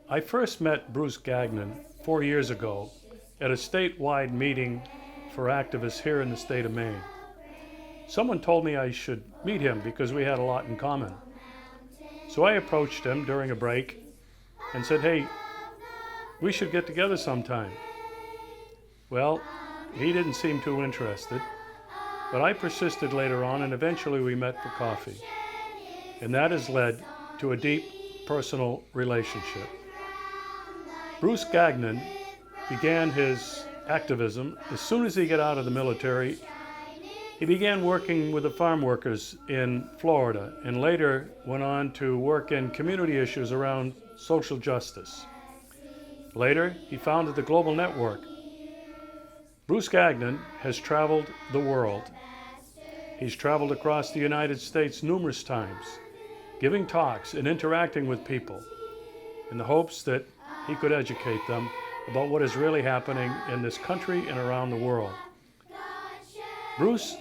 I first met Bruce Gagnon 4 years ago at a statewide meeting for activists here in the state of Maine. Someone told me I should meet him because we had a lot in common. So I approached him during a break and said, "Hey, we should get together sometime." Well, he didn't seem too interested, but I persisted later on and eventually we met for coffee. And that has led to a deep personal relationship. Bruce Gagnon began his activism as soon as he got out of the military. He began working with the farm workers in Florida and later went on to work in community issues around social justice. Later, he founded the Global Network. Bruce Gagnon has traveled the world. He's traveled across the United States numerous times, giving talks and interacting with people in the hopes that he could educate them about what is really happening in this country and around the world. Bruce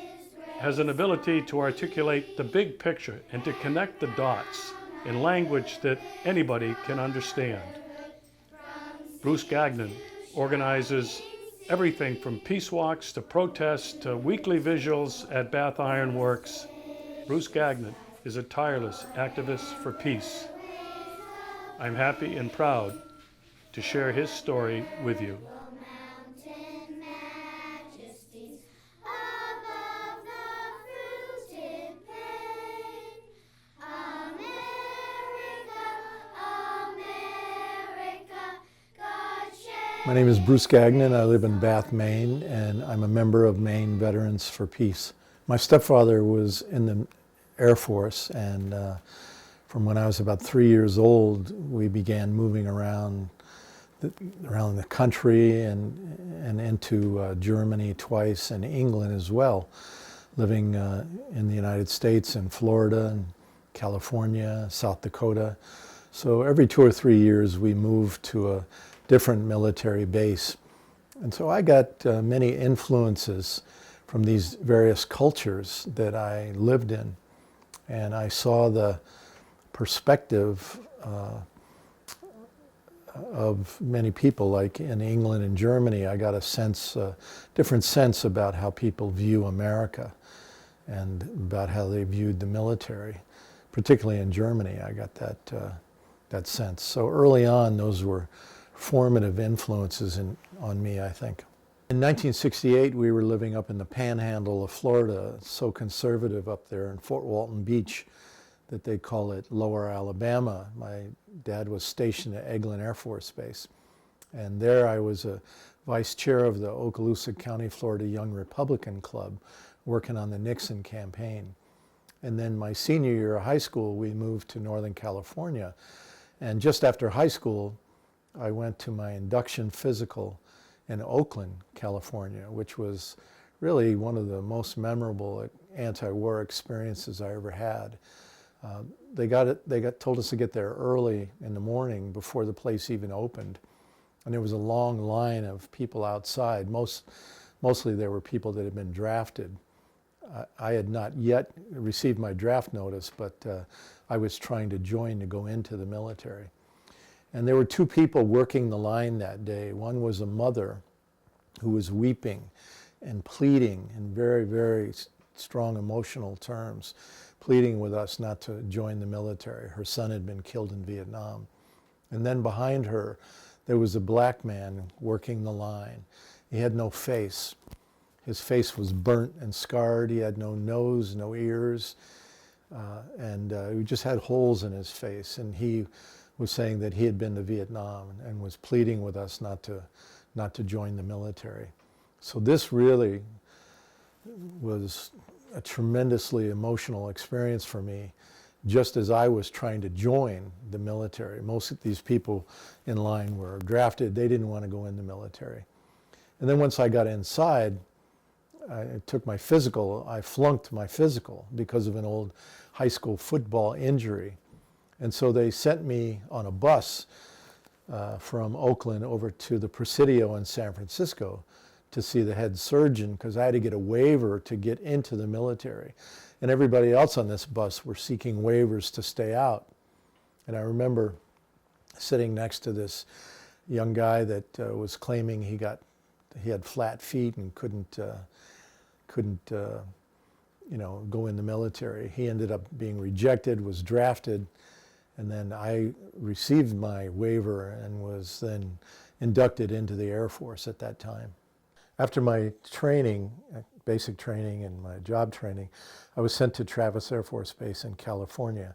has an ability to articulate the big picture and to connect the dots in language that anybody can understand. Bruce Gagnon organizes everything from peace walks to protests to weekly visuals at Bath Iron Works. Bruce Gagnon is a tireless activist for peace. I'm happy and proud to share his story with you. My name is Bruce Gagnon. I live in Bath, Maine, and I'm a member of Maine Veterans for Peace. My stepfather was in the Air Force, and from when I was about 3 years old, we began moving around the country and into Germany twice and England as well, living in the United States and Florida and California, South Dakota. So every 2 or 3 years we moved to a different military base. And so I got many influences from these various cultures that I lived in. And I saw the perspective of many people, like in England and Germany. I got a different sense about how people view America and about how they viewed the military. Particularly in Germany, I got that sense. So early on, those were formative influences on me, I think. In 1968, we were living up in the panhandle of Florida, so conservative up there in Fort Walton Beach that they call it Lower Alabama. My dad was stationed at Eglin Air Force Base. And there I was a vice chair of the Okaloosa County, Florida Young Republican Club, working on the Nixon campaign. And then my senior year of high school, we moved to Northern California. And just after high school, I went to my induction physical in Oakland, California, which was really one of the most memorable anti-war experiences I ever had. They told us to get there early in the morning before the place even opened. And there was a long line of people outside. Mostly there were people that had been drafted. I had not yet received my draft notice, but I was trying to join to go into the military. And there were two people working the line that day. One was a mother who was weeping and pleading in very, very strong emotional terms, pleading with us not to join the military. Her son had been killed in Vietnam. And then behind her, there was a black man working the line. He had no face. His face was burnt and scarred. He had no nose, no ears, and he just had holes in his face. And he was saying that he had been to Vietnam and was pleading with us not to join the military. So this really was a tremendously emotional experience for me, just as I was trying to join the military. Most of these people in line were drafted. They didn't want to go in the military. And then once I got inside, I took my physical. I flunked my physical because of an old high school football injury. And so they sent me on a bus from Oakland over to the Presidio in San Francisco to see the head surgeon because I had to get a waiver to get into the military. And everybody else on this bus were seeking waivers to stay out. And I remember sitting next to this young guy that was claiming he had flat feet and couldn't go in the military. He ended up being rejected, was drafted, and then I received my waiver and was then inducted into the Air Force at that time. After my training, basic training and my job training, I was sent to Travis Air Force Base in California.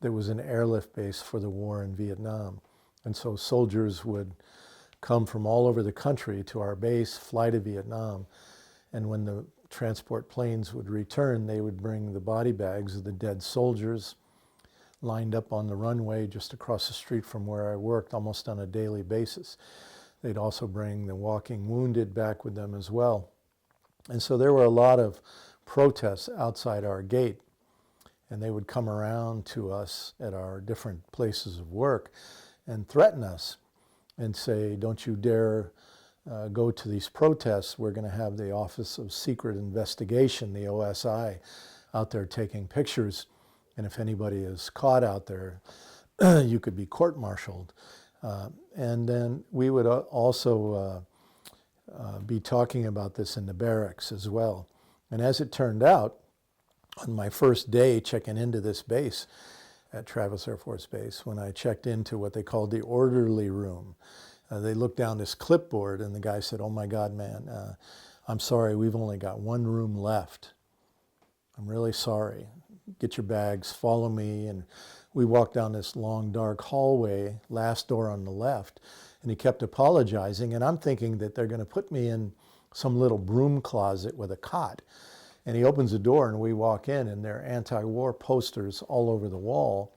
That was an airlift base for the war in Vietnam. And so soldiers would come from all over the country to our base, fly to Vietnam, and when the transport planes would return, they would bring the body bags of the dead soldiers lined up on the runway just across the street from where I worked almost on a daily basis. They'd also bring the walking wounded back with them as well. And so there were a lot of protests outside our gate, and they would come around to us at our different places of work and threaten us and say, don't you dare go to these protests. We're going to have the Office of Secret Investigation, the OSI, out there taking pictures. And if anybody is caught out there, you could be court-martialed. And then we would also be talking about this in the barracks as well. And as it turned out, on my first day checking into this base at Travis Air Force Base, when I checked into what they called the orderly room, they looked down this clipboard and the guy said, "Oh my God, man, I'm sorry, we've only got one room left. I'm really sorry. Get your bags, follow me." And we walked down this long, dark hallway, last door on the left, and he kept apologizing. And I'm thinking that they're going to put me in some little broom closet with a cot. And he opens the door and we walk in, and there are anti-war posters all over the wall.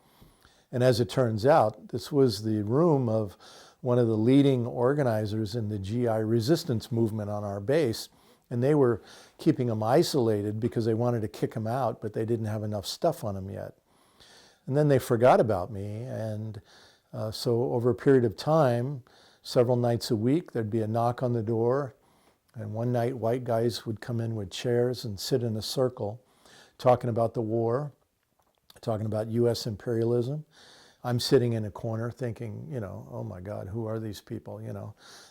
And as it turns out, this was the room of one of the leading organizers in the GI resistance movement on our base. And they were keeping him isolated because they wanted to kick him out, but they didn't have enough stuff on him yet. And then they forgot about me. And so over a period of time, several nights a week, there'd be a knock on the door. And one night, white guys would come in with chairs and sit in a circle talking about the war, talking about U.S. imperialism. I'm sitting in a corner thinking, oh my God, who are these people?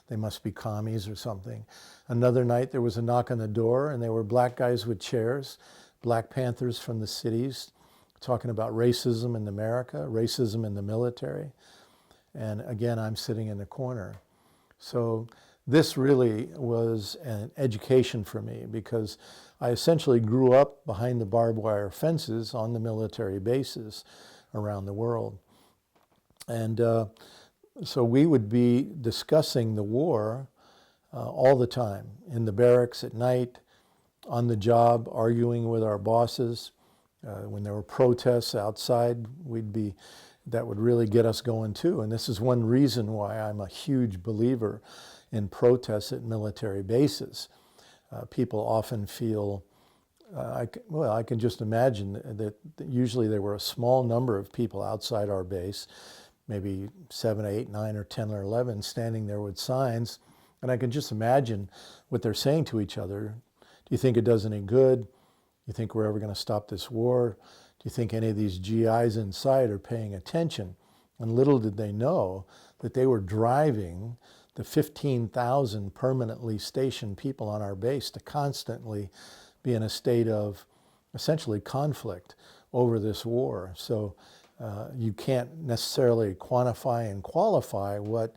They must be commies or something. Another night there was a knock on the door, and there were black guys with chairs, Black Panthers from the cities, talking about racism in America, racism in the military. And again, I'm sitting in the corner. So this really was an education for me, because I essentially grew up behind the barbed wire fences on the military bases around the world. And so we would be discussing the war all the time, in the barracks at night, on the job, arguing with our bosses. When there were protests outside, that would really get us going too. And this is one reason why I'm a huge believer in protests at military bases. People often feel, I can just imagine that usually there were a small number of people outside our base, maybe 7, 8, 9, or 10, or 11, standing there with signs. And I can just imagine what they're saying to each other. Do you think it does any good? Do you think we're ever going to stop this war? Do you think any of these GIs inside are paying attention? And little did they know that they were driving the 15,000 permanently stationed people on our base to constantly be in a state of essentially conflict over this war. So you can't necessarily quantify and qualify what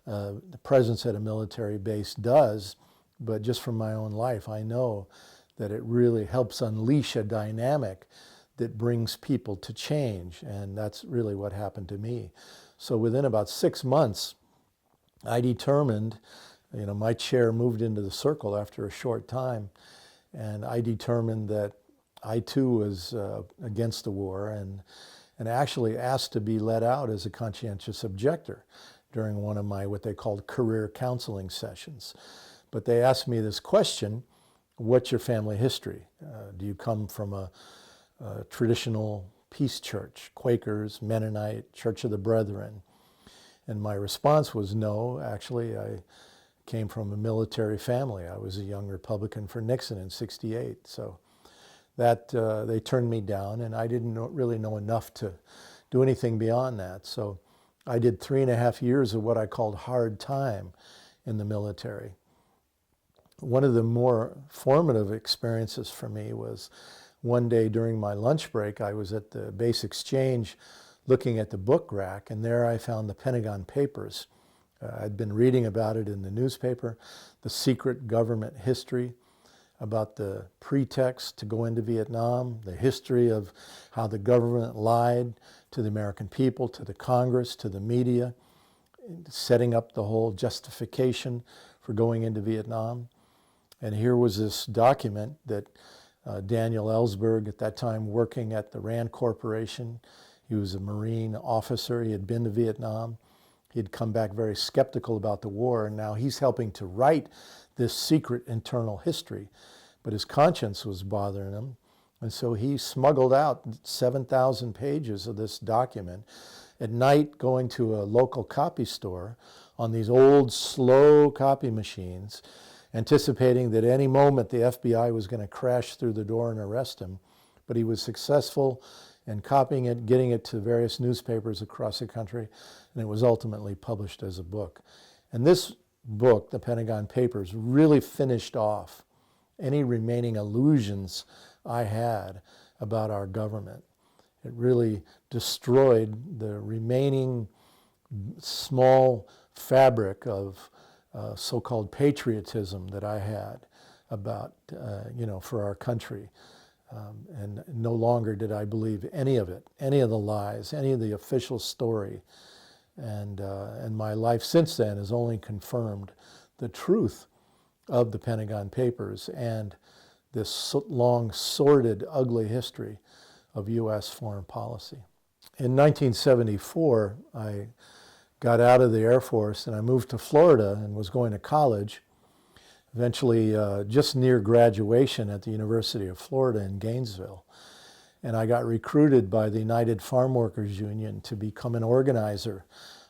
the presence at a military base does, but just from my own life, I know that it really helps unleash a dynamic that brings people to change, and that's really what happened to me. So within about 6 months, I determined, my chair moved into the circle after a short time, and I determined that I too was against the war, and actually asked to be let out as a conscientious objector during one of my what they called career counseling sessions. But they asked me this question: what's your family history? Do you come from a traditional peace church, Quakers, Mennonite, Church of the Brethren? And my response was no. Actually, I came from a military family. I was a young Republican for Nixon in '68. So that they turned me down, and I didn't really know enough to do anything beyond that. So I did 3.5 years of what I called hard time in the military. One of the more formative experiences for me was one day during my lunch break. I was at the base exchange looking at the book rack, and there I found the Pentagon Papers. I'd been reading about it in the newspaper, the secret government history, about the pretext to go into Vietnam, the history of how the government lied to the American people, to the Congress, to the media, setting up the whole justification for going into Vietnam. And here was this document that Daniel Ellsberg, at that time working at the Rand Corporation, he was a Marine officer, he had been to Vietnam, he had come back very skeptical about the war, and now he's helping to write this secret internal history. But his conscience was bothering him, and so he smuggled out 7,000 pages of this document at night, going to a local copy store on these old, slow copy machines, anticipating that any moment the FBI was going to crash through the door and arrest him. But he was successful in copying it, getting it to various newspapers across the country, and it was ultimately published as a book. And this book, The Pentagon Papers, really finished off any remaining illusions I had about our government. It really destroyed the remaining small fabric of so-called patriotism that I had about, for our country. And no longer did I believe any of it, any of the lies, any of the official story. And my life since then has only confirmed the truth of the Pentagon Papers and this long, sordid, ugly history of U.S. foreign policy. In 1974, I got out of the Air Force and I moved to Florida and was going to college, eventually just near graduation at the University of Florida in Gainesville. And I got recruited by the United Farm Workers Union to become an organizer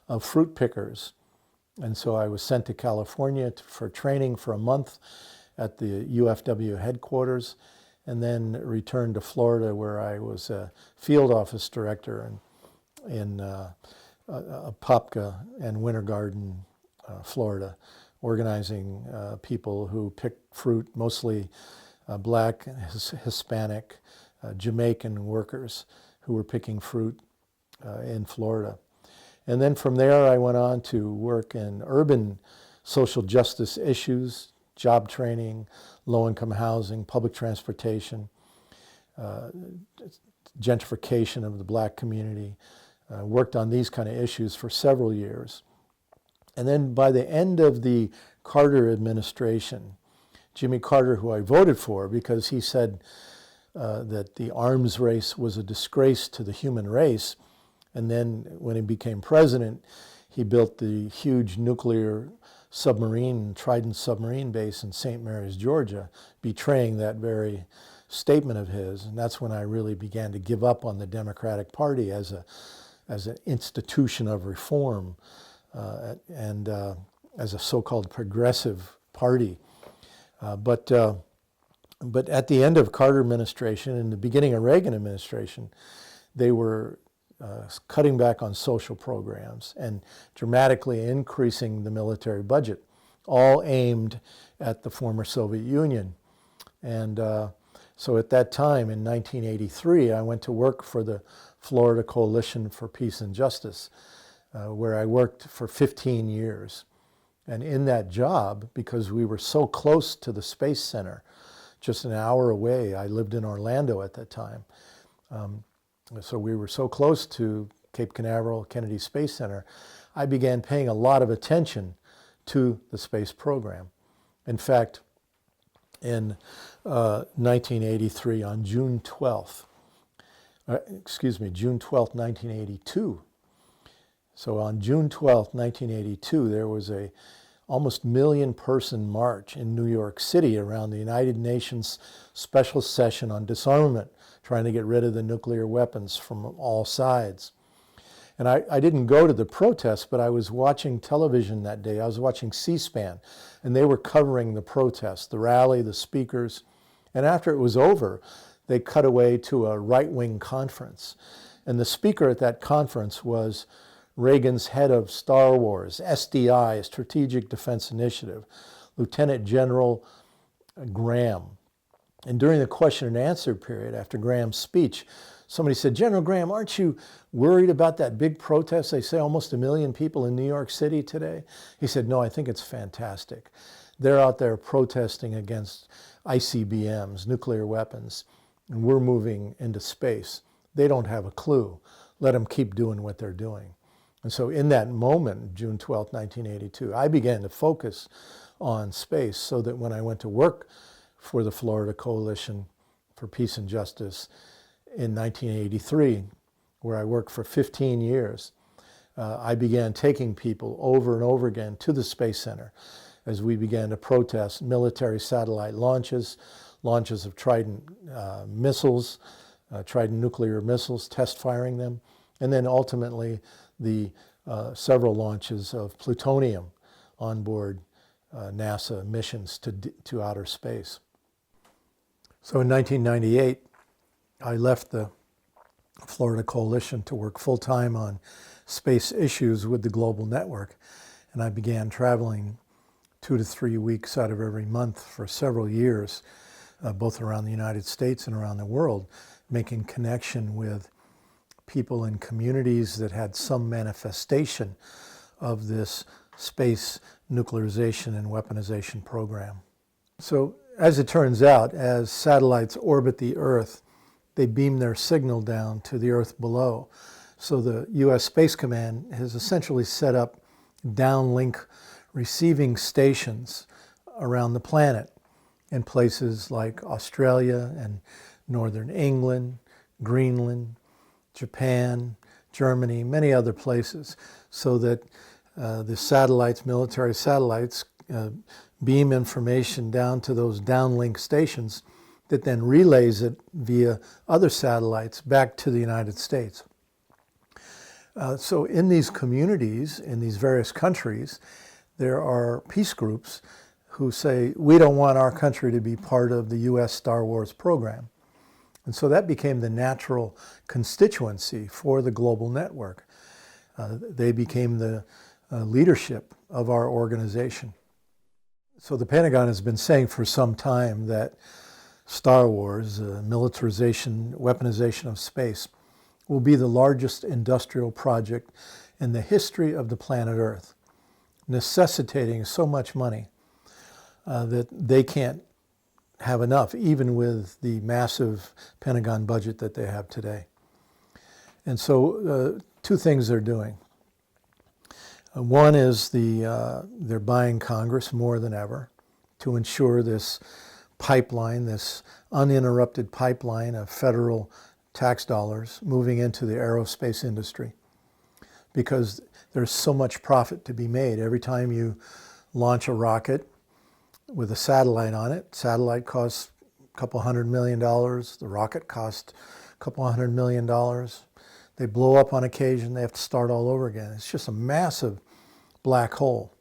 of fruit pickers. And so I was sent to California for training for a month at the UFW headquarters, and then returned to Florida, where I was a field office director in Apopka and Winter Garden, Florida, organizing people who pick fruit, mostly black, Hispanic, Jamaican workers who were picking fruit in Florida. And then from there I went on to work in urban social justice issues, job training, low-income housing, public transportation, gentrification of the black community. Worked on these kind of issues for several years. And then by the end of the Carter administration, Jimmy Carter, who I voted for because he said that the arms race was a disgrace to the human race, and then when he became president, he built the huge nuclear submarine, Trident submarine base in St. Mary's, Georgia, betraying that very statement of his. And that's when I really began to give up on the Democratic Party as an institution of reform and as a so-called progressive party. But at the end of Carter administration and the beginning of Reagan administration, they were cutting back on social programs and dramatically increasing the military budget, all aimed at the former Soviet Union. And so at that time, in 1983, I went to work for the Florida Coalition for Peace and Justice, where I worked for 15 years. And in that job, because we were so close to the Space Center, just an hour away, I lived in Orlando at that time, so we were so close to Cape Canaveral Kennedy Space Center, I began paying a lot of attention to the space program. In fact, in 1983, on June 12th, June 12th, 1982. So on June 12th, 1982, there was a almost million-person march in New York City around the United Nations Special Session on Disarmament, trying to get rid of the nuclear weapons from all sides. And I didn't go to the protest, but I was watching television that day. I was watching C-SPAN, and they were covering the protest, the rally, the speakers. And after it was over, they cut away to a right-wing conference. And the speaker at that conference was Reagan's head of Star Wars, SDI, Strategic Defense Initiative, Lieutenant General Graham. And during the question and answer period after Graham's speech, somebody said, General Graham, aren't you worried about that big protest? They say almost 1 million people in New York City today. He said, no, I think it's fantastic. They're out there protesting against ICBMs, nuclear weapons, and we're moving into space. They don't have a clue. Let them keep doing what they're doing. And so in that moment, June 12, 1982, I began to focus on space so that when I went to work for the Florida Coalition for Peace and Justice in 1983, where I worked for 15 years, I began taking people over and over again to the Space Center as we began to protest military satellite launches of Trident missiles, Trident nuclear missiles, test firing them, and then ultimately the several launches of plutonium on board NASA missions to outer space. So in 1998, I left the Florida Coalition to work full-time on space issues with the global network, and I began traveling 2 to 3 weeks out of every month for several years, both around the United States and around the world, making connection with people in communities that had some manifestation of this space nuclearization and weaponization program. So as it turns out, as satellites orbit the Earth, they beam their signal down to the Earth below. So the U.S. Space Command has essentially set up downlink receiving stations around the planet in places like Australia and northern England, Greenland, Japan, Germany, many other places, so that the satellites, military satellites, beam information down to those downlink stations that then relays it via other satellites back to the United States. So in these communities, in these various countries, there are peace groups who say, we don't want our country to be part of the U.S. Star Wars program. And so that became the natural constituency for the global network. They became the leadership of our organization. So the Pentagon has been saying for some time that Star Wars, militarization, weaponization of space, will be the largest industrial project in the history of the planet Earth, necessitating so much money that they can't have enough, even with the massive Pentagon budget that they have today. And so two things they're doing. One is they're buying Congress more than ever to ensure this pipeline, this uninterrupted pipeline of federal tax dollars moving into the aerospace industry, because there's so much profit to be made. Every time you launch a rocket with a satellite on it, satellite costs a couple $100 million, the rocket costs a couple $100 million. They blow up on occasion, they have to start all over again. It's just a massive black hole.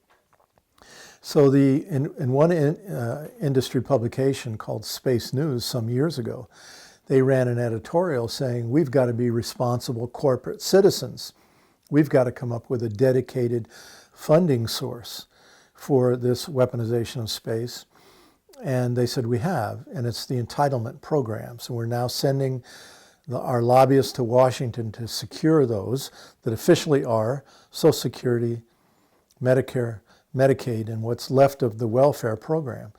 So in one industry publication called Space News some years ago, they ran an editorial saying, we've got to be responsible corporate citizens. We've got to come up with a dedicated funding source for this weaponization of space. And they said, we have, and it's the entitlement program. So we're now sending our lobbyists to Washington to secure those that officially are Social Security, Medicare, Medicaid, and what's left of the welfare program.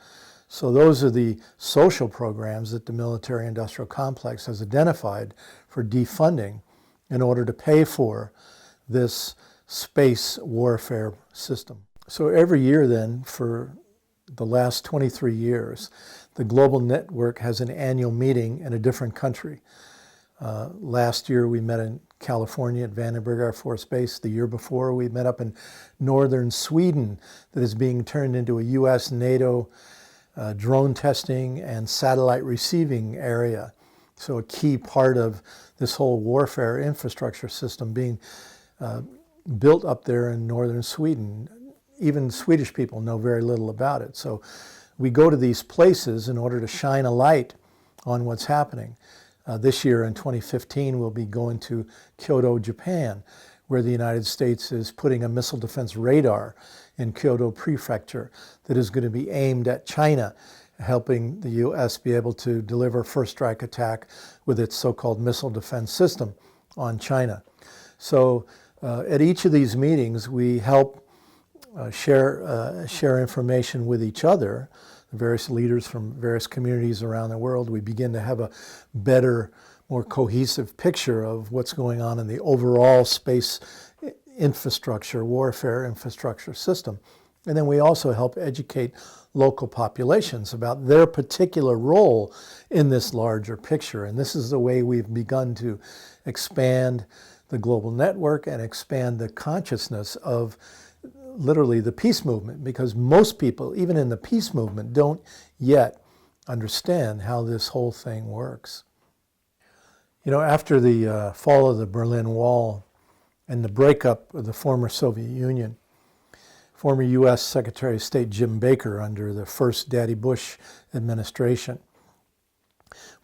So those are the social programs that the military-industrial complex has identified for defunding in order to pay for this space warfare system. So every year then, for the last 23 years, the global network has an annual meeting in a different country. Last year we met in California at Vandenberg Air Force Base. The year before we met up in northern Sweden that is being turned into a U.S. NATO drone testing and satellite receiving area. So a key part of this whole warfare infrastructure system being built up there in northern Sweden. Even Swedish people know very little about it. So we go to these places in order to shine a light on what's happening. This year in 2015, we'll be going to Kyoto, Japan, where the United States is putting a missile defense radar in Kyoto Prefecture that is going to be aimed at China, helping the U.S. be able to deliver first strike attack with its so-called missile defense system on China. So at each of these meetings, we help share information with each other, the various leaders from various communities around the world. We begin to have a better, more cohesive picture of what's going on in the overall space infrastructure, warfare infrastructure system. And then we also help educate local populations about their particular role in this larger picture. And this is the way we've begun to expand the global network and expand the consciousness of literally the peace movement, because most people, even in the peace movement, don't yet understand how this whole thing works. You know, after the fall of the Berlin Wall and the breakup of the former Soviet Union, former U.S. Secretary of State Jim Baker, under the first Daddy Bush administration,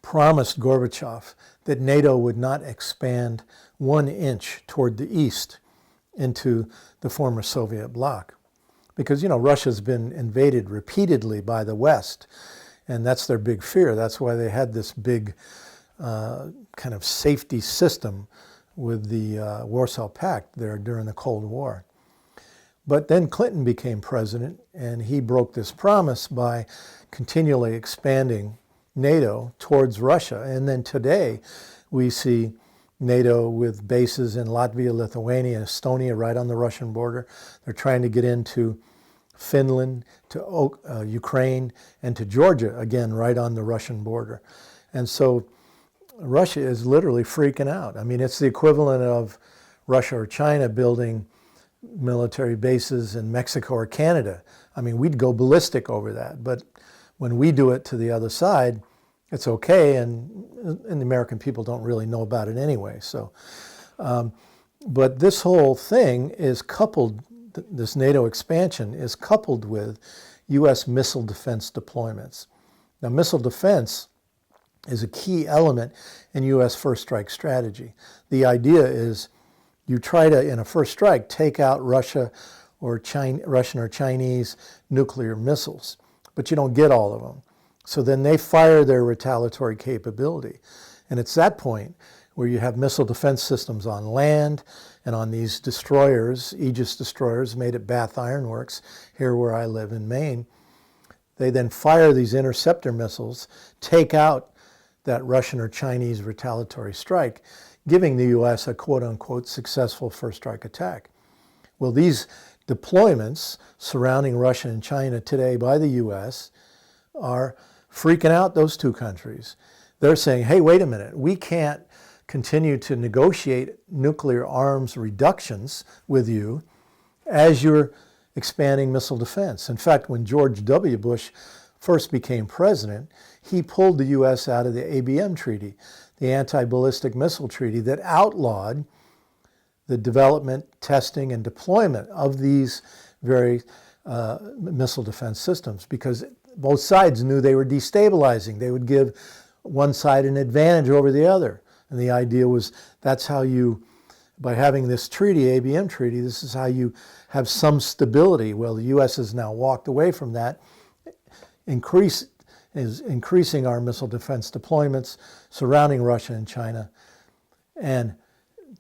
promised Gorbachev that NATO would not expand 1 inch toward the east into the former Soviet bloc. Because, you know, Russia's been invaded repeatedly by the West, and that's their big fear. That's why they had this big kind of safety system with the Warsaw Pact there during the Cold War. But then Clinton became president, and he broke this promise by continually expanding NATO towards Russia. And then today we see NATO with bases in Latvia, Lithuania, Estonia, right on the Russian border. They're trying to get into Finland, to Ukraine, and to Georgia, again, right on the Russian border. And so Russia is literally freaking out. I mean, it's the equivalent of Russia or China building military bases in Mexico or Canada. I mean, we'd go ballistic over that. But when we do it to the other side, it's okay, and the American people don't really know about it anyway. So, but this whole thing is coupled, this NATO expansion is coupled with U.S. missile defense deployments. Now, missile defense is a key element in U.S. first strike strategy. The idea is you try to, in a first strike, take out Russian or Chinese nuclear missiles, but you don't get all of them. So then they fire their retaliatory capability. And it's that point where you have missile defense systems on land and on these destroyers, Aegis destroyers made at Bath Iron Works, here where I live in Maine. They then fire these interceptor missiles, take out that Russian or Chinese retaliatory strike, giving the U.S. a quote-unquote successful first strike attack. Well, these deployments surrounding Russia and China today by the U.S. are freaking out those two countries. They're saying, hey, wait a minute, we can't continue to negotiate nuclear arms reductions with you as you're expanding missile defense. In fact, when George W. Bush first became president, he pulled the U.S. out of the ABM treaty, the anti-ballistic missile treaty that outlawed the development, testing, and deployment of these very missile defense systems, because both sides knew they were destabilizing. They would give one side an advantage over the other. And the idea was that's how you, by having this treaty, ABM treaty, this is how you have some stability. Well, the U.S. has now walked away from that, is increasing our missile defense deployments surrounding Russia and China, and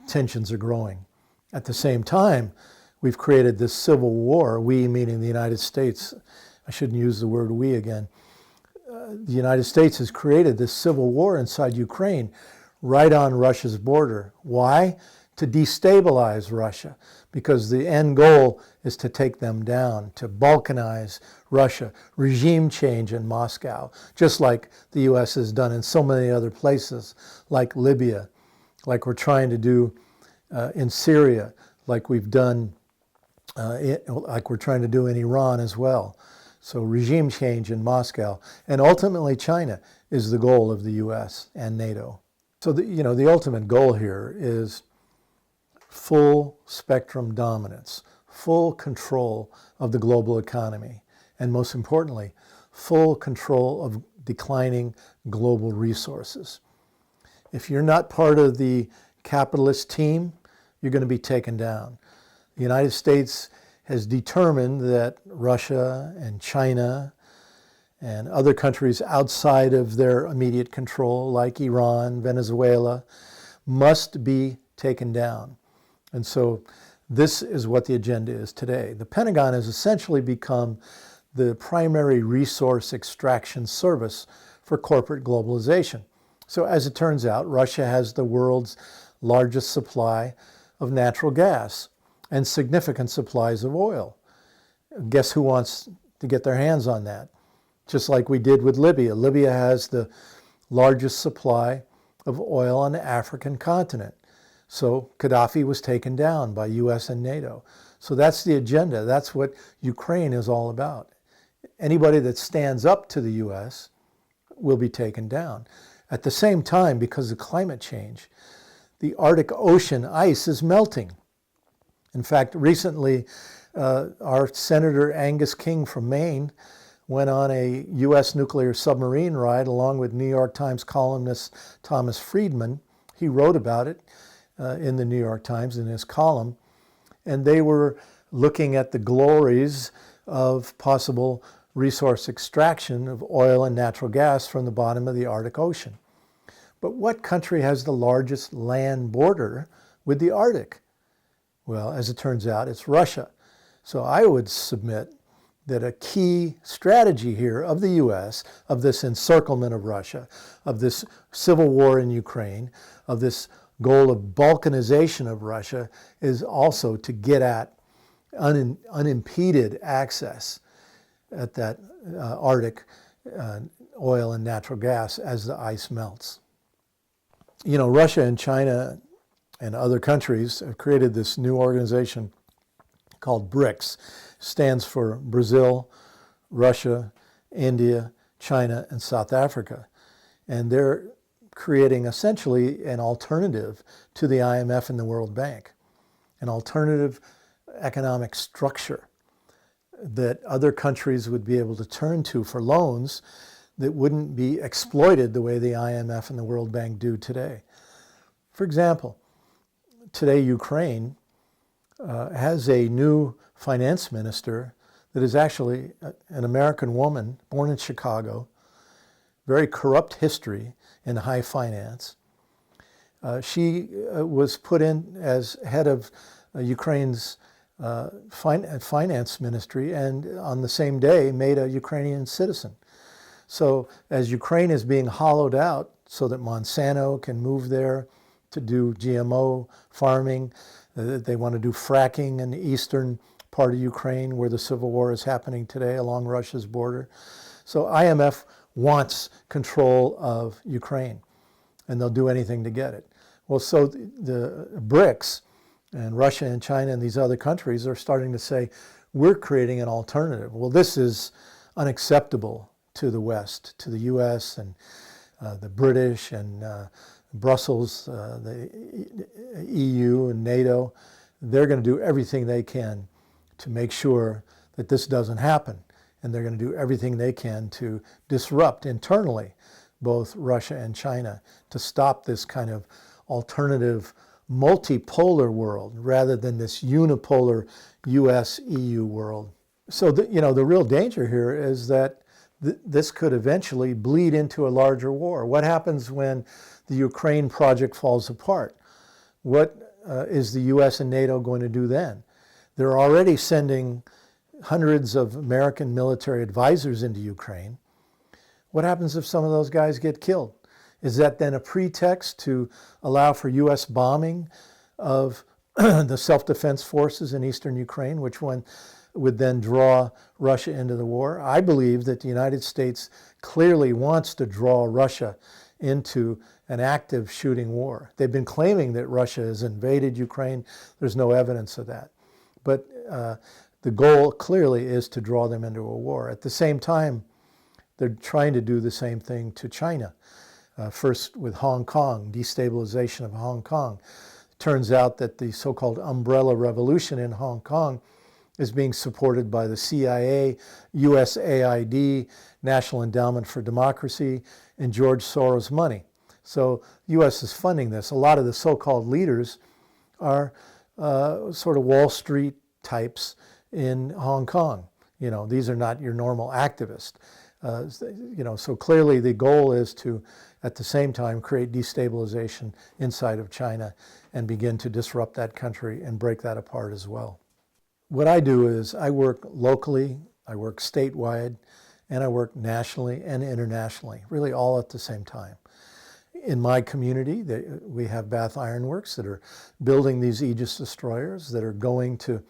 tensions are growing. At the same time, we've created this civil war, we meaning the United States. I shouldn't use the word we again. The United States has created this civil war inside Ukraine, right on Russia's border. Why? To destabilize Russia, because the end goal is to take them down, to balkanize Russia, regime change in Moscow, just like the U.S. has done in so many other places, like Libya, like we're trying to do in Syria, like we've done, like we're trying to do in Iran as well. So regime change in Moscow, and ultimately China is the goal of the U.S. and NATO. So the ultimate goal here is full spectrum dominance, full control of the global economy, and most importantly, full control of declining global resources. If you're not part of the capitalist team, you're going to be taken down. The United States has determined that Russia and China and other countries outside of their immediate control, like Iran, Venezuela, must be taken down. And so this is what the agenda is today. The Pentagon has essentially become the primary resource extraction service for corporate globalization. So as it turns out, Russia has the world's largest supply of natural gas and significant supplies of oil. Guess who wants to get their hands on that? Just like we did with Libya. Libya has the largest supply of oil on the African continent. So Gaddafi was taken down by US and NATO. So that's the agenda. That's what Ukraine is all about. Anybody that stands up to the US will be taken down. At the same time, because of climate change, the Arctic Ocean ice is melting. In fact, recently, our Senator Angus King from Maine went on a U.S. nuclear submarine ride along with New York Times columnist Thomas Friedman. He wrote about it in the New York Times in his column. And they were looking at the glories of possible resource extraction of oil and natural gas from the bottom of the Arctic Ocean. But what country has the largest land border with the Arctic? Well, as it turns out, it's Russia. So I would submit that a key strategy here of the U.S., of this encirclement of Russia, of this civil war in Ukraine, of this goal of balkanization of Russia, is also to get at unimpeded access at that Arctic oil and natural gas as the ice melts. You know, Russia and China and other countries have created this new organization called BRICS. Stands for Brazil, Russia, India, China, and South Africa. And they're creating essentially an alternative to the IMF and the World Bank, an alternative economic structure that other countries would be able to turn to for loans that wouldn't be exploited the way the IMF and the World Bank do today. For example, today Ukraine has a new finance minister that is actually an American woman born in Chicago, very corrupt history in high finance. She was put in as head of Ukraine's finance ministry, and on the same day made a Ukrainian citizen. So as Ukraine is being hollowed out so that Monsanto can move there to do GMO farming, they want to do fracking in the eastern part of Ukraine where the civil war is happening today along Russia's border. So IMF wants control of Ukraine, and they'll do anything to get it. Well, so the BRICS and Russia and China and these other countries are starting to say, we're creating an alternative. Well, this is unacceptable to the West, to the US and the British and Brussels, the EU and NATO. They're going to do everything they can to make sure that this doesn't happen. And they're going to do everything they can to disrupt internally both Russia and China to stop this kind of alternative multipolar world rather than this unipolar US-EU world. So the real danger here is that this could eventually bleed into a larger war. What happens when the Ukraine project falls apart? What is the US and NATO going to do then? They're already sending hundreds of American military advisors into Ukraine. What happens if some of those guys get killed? Is that then a pretext to allow for US bombing of the self-defense forces in eastern Ukraine, which one would then draw Russia into the war? I believe that the United States clearly wants to draw Russia into an active shooting war. They've been claiming that Russia has invaded Ukraine. There's no evidence of that. But the goal clearly is to draw them into a war. At the same time, they're trying to do the same thing to China. First with Hong Kong, destabilization of Hong Kong. It turns out that the so-called umbrella revolution in Hong Kong is being supported by the CIA, USAID, National Endowment for Democracy, and George Soros money. So the US is funding this. A lot of the so-called leaders are sort of Wall Street types in Hong Kong. You know, these are not your normal activists. You know, so clearly the goal is to, at the same time, create destabilization inside of China and begin to disrupt that country and break that apart as well. What I do is I work locally, I work statewide, and I work nationally and internationally, really all at the same time. In my community, we have Bath Iron Works that are building these Aegis destroyers that are going to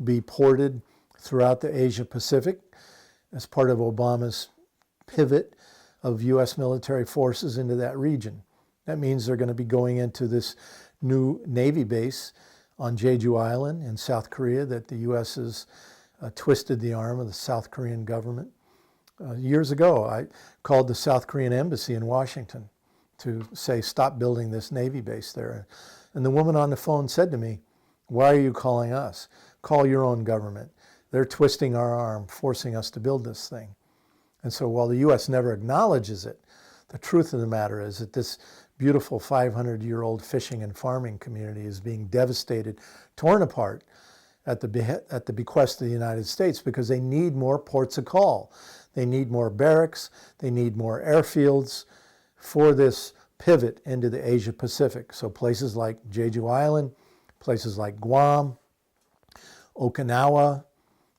be ported throughout the Asia Pacific as part of Obama's pivot of U.S. military forces into that region. That means they're going to be going into this new Navy base on Jeju Island in South Korea that the U.S. has twisted the arm of the South Korean government. Years ago, I called the South Korean embassy in Washington to say, stop building this Navy base there. And the woman on the phone said to me, why are you calling us? Call your own government. They're twisting our arm, forcing us to build this thing. And so while the U.S. never acknowledges it, the truth of the matter is that this beautiful 500-year-old fishing and farming community is being devastated, torn apart at the bequest of the United States because they need more ports of call. They need more barracks. They need more airfields for this pivot into the Asia Pacific. So places like Jeju Island, places like Guam, Okinawa,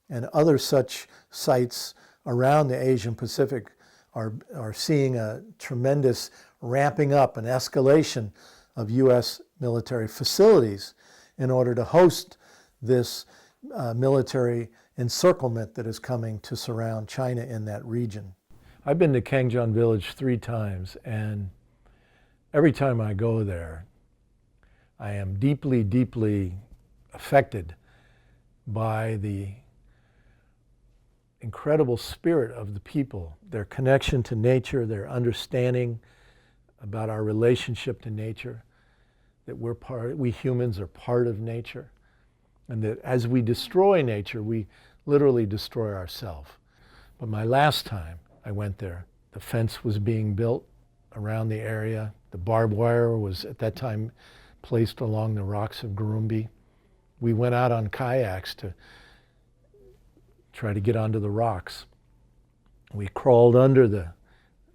and other such sites around the Asian Pacific are seeing a tremendous ramping up and escalation of U.S. military facilities in order to host this military encirclement that is coming to surround China in that region. I've been to Gangjeon Village 3 times, and every time I go there, I am deeply, deeply affected by the incredible spirit of the people, their connection to nature, their understanding about our relationship to nature, that we humans are part of nature, and that as we destroy nature, we literally destroy ourselves. But my last time I went there, the fence was being built around the area. The barbed wire was at that time placed along the rocks of Gurumbi. We went out on kayaks to try to get onto the rocks. We crawled under the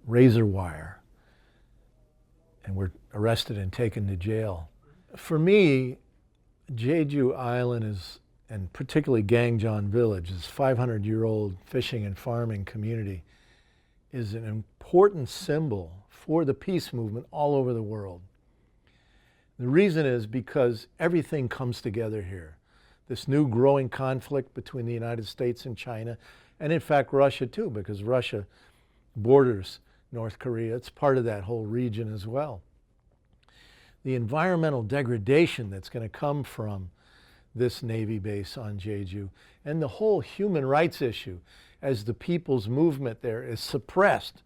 razor wire and were arrested and taken to jail. For me, Jeju Island is, and particularly Gangjeon Village, this 500-year-old fishing and farming community, is an important symbol for the peace movement all over the world. The reason is because everything comes together here. This new growing conflict between the United States and China, and in fact Russia too, because Russia borders North Korea. It's part of that whole region as well. The environmental degradation that's going to come from this Navy base on Jeju, and the whole human rights issue as the people's movement there is suppressed,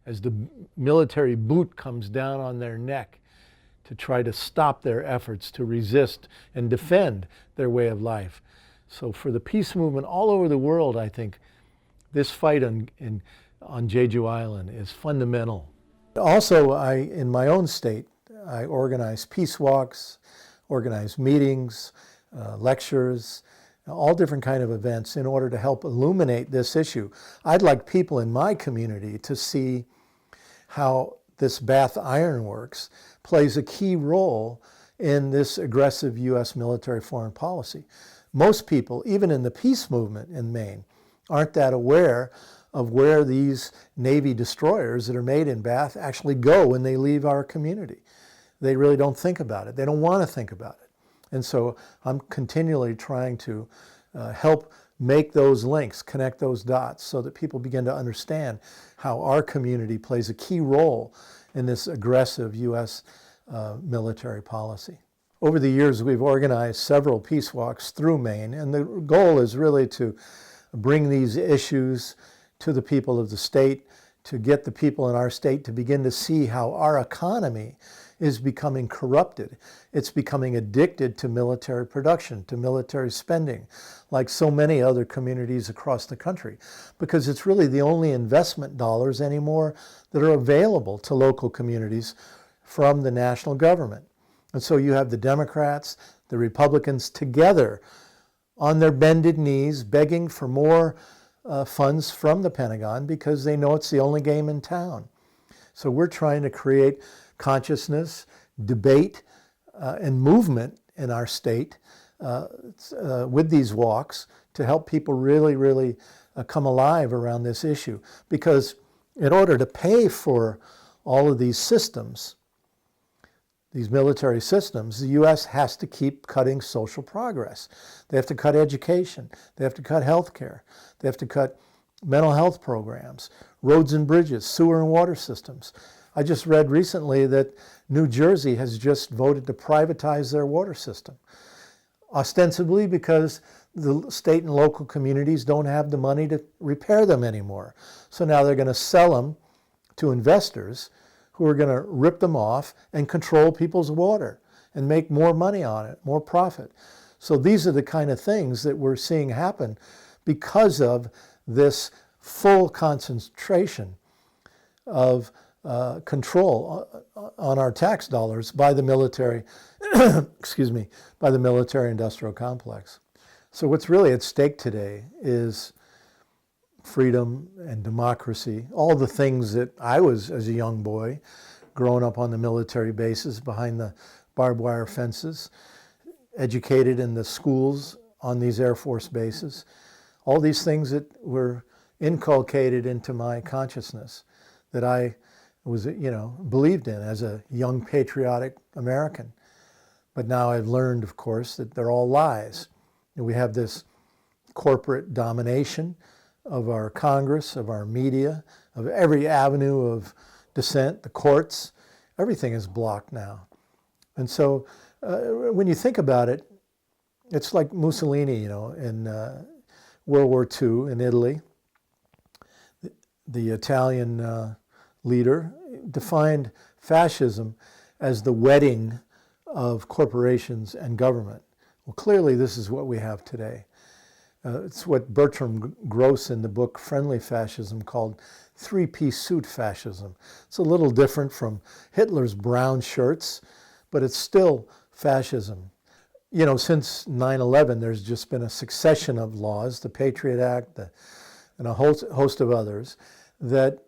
as the military boot comes down on their neck to try to stop their efforts to resist and defend their way of life. So for the peace movement all over the world, I think this fight on Jeju Island is fundamental. Also, in my own state, I organize peace walks, organize meetings, lectures, all different kind of events in order to help illuminate this issue. I'd like people in my community to see how this Bath Iron Works plays a key role in this aggressive U.S. military foreign policy. Most people, even in the peace movement in Maine, aren't that aware of where these Navy destroyers that are made in Bath actually go when they leave our community. They really don't think about it. They don't want to think about it. And so I'm continually trying to help make those links, connect those dots so that people begin to understand how our community plays a key role in this aggressive U.S. Military policy. Over the years, we've organized several peace walks through Maine, and the goal is really to bring these issues to the people of the state, to get the people in our state to begin to see how our economy is becoming corrupted. It's becoming addicted to military production, to military spending, like so many other communities across the country, because it's really the only investment dollars anymore that are available to local communities from the national government. And so you have the Democrats, the Republicans together on their bended knees begging for more funds from the Pentagon because they know it's the only game in town. So we're trying to create consciousness, debate, and movement in our state with these walks to help people really come alive around this issue. Because in order to pay for all of these systems, these military systems, the U.S. has to keep cutting social progress. They have to cut education. They have to cut health care. They have to cut mental health programs, roads and bridges, sewer and water systems. I just read recently that New Jersey has just voted to privatize their water system, ostensibly because the state and local communities don't have the money to repair them anymore. So now they're going to sell them to investors who are going to rip them off and control people's water and make more money on it, more profit. So these are the kind of things that we're seeing happen because of this full concentration of control on our tax dollars by the military, excuse me, by the military-industrial complex. So what's really at stake today is freedom and democracy, all the things that I was as a young boy, growing up on the military bases behind the barbed wire fences, educated in the schools on these Air Force bases, all these things that were inculcated into my consciousness that I was, believed in as a young patriotic American. But now I've learned, of course, that they're all lies. And we have this corporate domination of our Congress, of our media, of every avenue of dissent, the courts, everything is blocked now. And so when you think about it, it's like Mussolini, in World War II in Italy. The Italian leader defined fascism as the wedding of corporations and government. Well, clearly this is what we have today. It's what Bertram Gross in the book Friendly Fascism called three-piece suit fascism. It's a little different from Hitler's brown shirts, but it's still fascism. Since 9/11, there's just been a succession of laws, the Patriot Act, and a host of others, that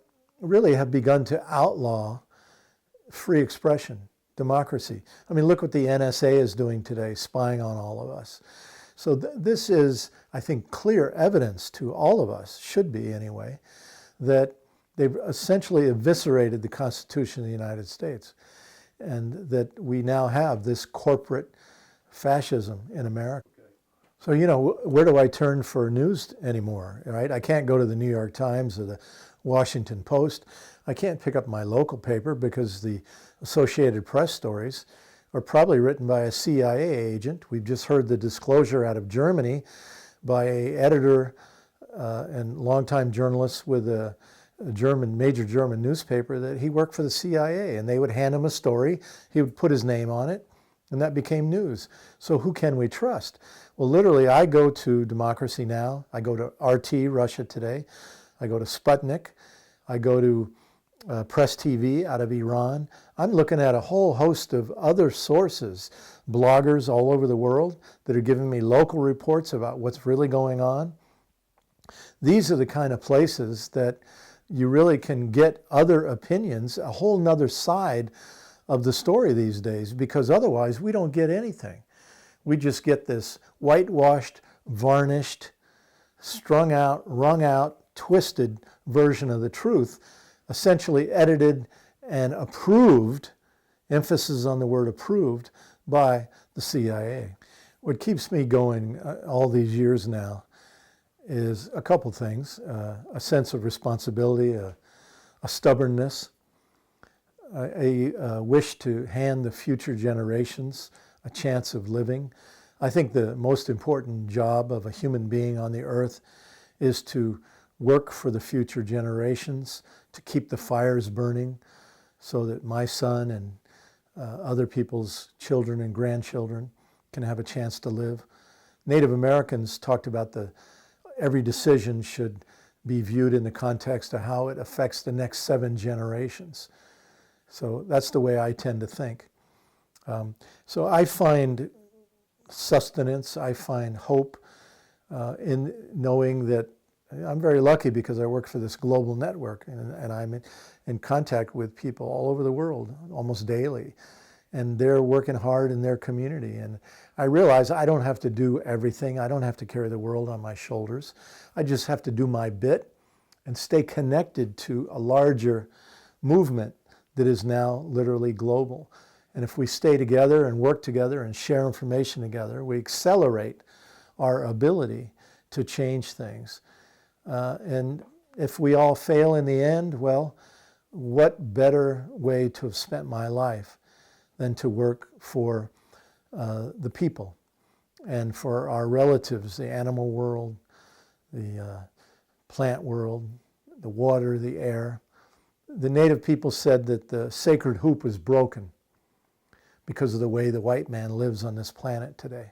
really have begun to outlaw free expression, democracy. I mean, look what the NSA is doing today, spying on all of us. So this is, I think, clear evidence to all of us, should be anyway, that they've essentially eviscerated the Constitution of the United States, and that we now have this corporate fascism in America. So, where do I turn for news anymore, right? I can't go to the New York Times or the Washington Post. I can't pick up my local paper because the Associated Press stories are probably written by a CIA agent. We've just heard the disclosure out of Germany by an editor and longtime journalist with a major German newspaper that he worked for the CIA, and they would hand him a story, he would put his name on it, and that became news. So who can we trust? Well, literally, I go to Democracy Now!, I go to RT, Russia Today, I go to Sputnik, I go to Press TV out of Iran. I'm looking at a whole host of other sources, bloggers all over the world that are giving me local reports about what's really going on. These are the kind of places that you really can get other opinions, a whole nother side of the story these days, because otherwise we don't get anything. We just get this whitewashed, varnished, strung out, wrung out, twisted version of the truth, essentially edited and approved, emphasis on the word approved, by the CIA. What keeps me going all these years now is a couple things, a sense of responsibility, a stubbornness, a wish to hand the future generations a chance of living. I think the most important job of a human being on the earth is to work for the future generations, to keep the fires burning so that my son and other people's children and grandchildren can have a chance to live. Native Americans talked about every decision should be viewed in the context of how it affects the next 7 generations. So that's the way I tend to think. So I find sustenance, I find hope in knowing that I'm very lucky because I work for this global network, and I'm in contact with people all over the world almost daily. And they're working hard in their community. And I realize I don't have to do everything. I don't have to carry the world on my shoulders. I just have to do my bit and stay connected to a larger movement that is now literally global. And if we stay together and work together and share information together, we accelerate our ability to change things. And if we all fail in the end, well, what better way to have spent my life than to work for the people and for our relatives, the animal world, the plant world, the water, the air. The native people said that the sacred hoop was broken because of the way the white man lives on this planet today.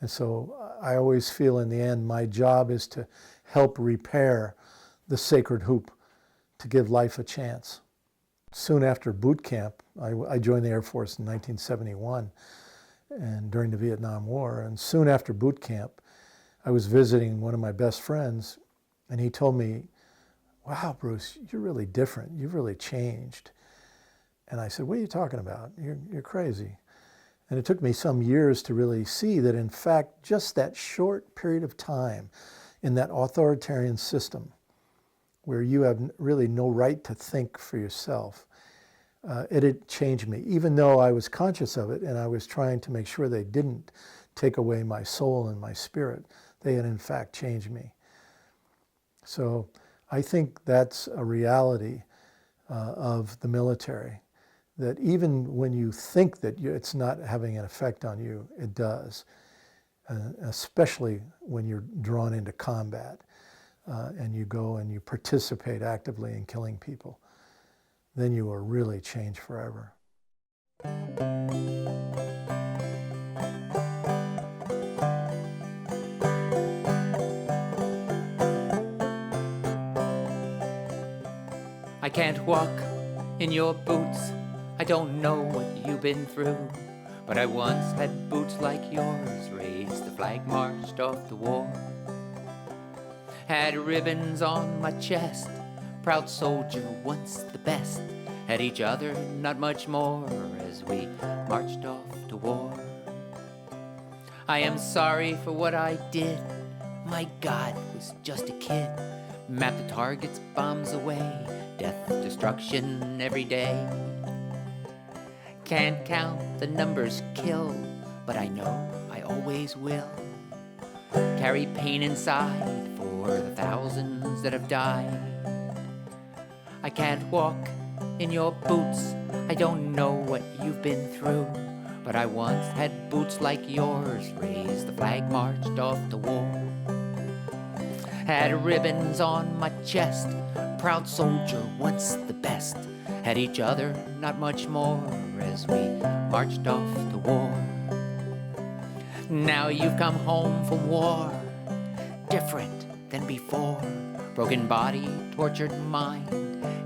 And so I always feel in the end my job is to help repair the sacred hoop, to give life a chance. Soon after boot camp, I joined the Air Force in 1971 and during the Vietnam War. And soon after boot camp, I was visiting one of my best friends, and he told me, "Wow, Bruce, you're really different. You've really changed." And I said, "What are you talking about? You're crazy." And it took me some years to really see that, in fact, just that short period of time in that authoritarian system where you have really no right to think for yourself, it had changed me, even though I was conscious of it and I was trying to make sure they didn't take away my soul and my spirit. They had, in fact, changed me. So I think that's a reality of the military, that even when you think that it's not having an effect on you, it does, especially when you're drawn into combat and you go and you participate actively in killing people. Then you are really changed forever. I can't walk in your boots, I don't know what you've been through, but I once had boots like yours, raised the flag, marched off the war. Had ribbons on my chest, proud soldier, once the best. Had each other, not much more, as we marched off to war. I am sorry for what I did, my God, was just a kid. Mapped the targets, bombs away, death, destruction every day. Can't count the numbers killed, but I know I always will. Carry pain inside for the thousands that have died. I can't walk in your boots, I don't know what you've been through, but I once had boots like yours, raised the flag, marched off to war. Had ribbons on my chest, proud soldier, once the best. Had each other, not much more, as we marched off to war. Now you've come home from war, different than before. Broken body, tortured mind,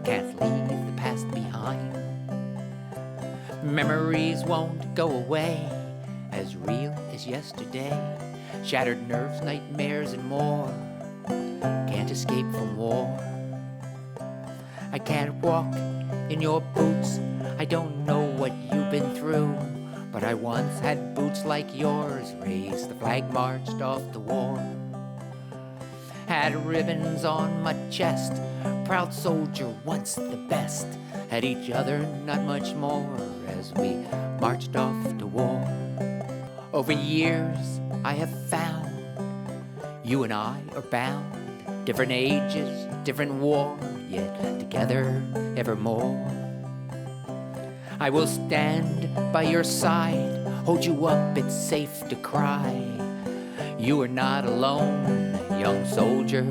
can't leave the past behind. Memories won't go away, as real as yesterday. Shattered nerves, nightmares, and more. Can't escape from war. I can't walk in your boots, I don't know what you've been through, but I once had boots like yours, raised the flag, marched off to war. Had ribbons on my chest, proud soldier, once the best. Had each other, not much more, as we marched off to war. Over years I have found you and I are bound, different ages, different war, yet together evermore. I will stand by your side, hold you up, it's safe to cry. You are not alone, young soldier.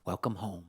Welcome home.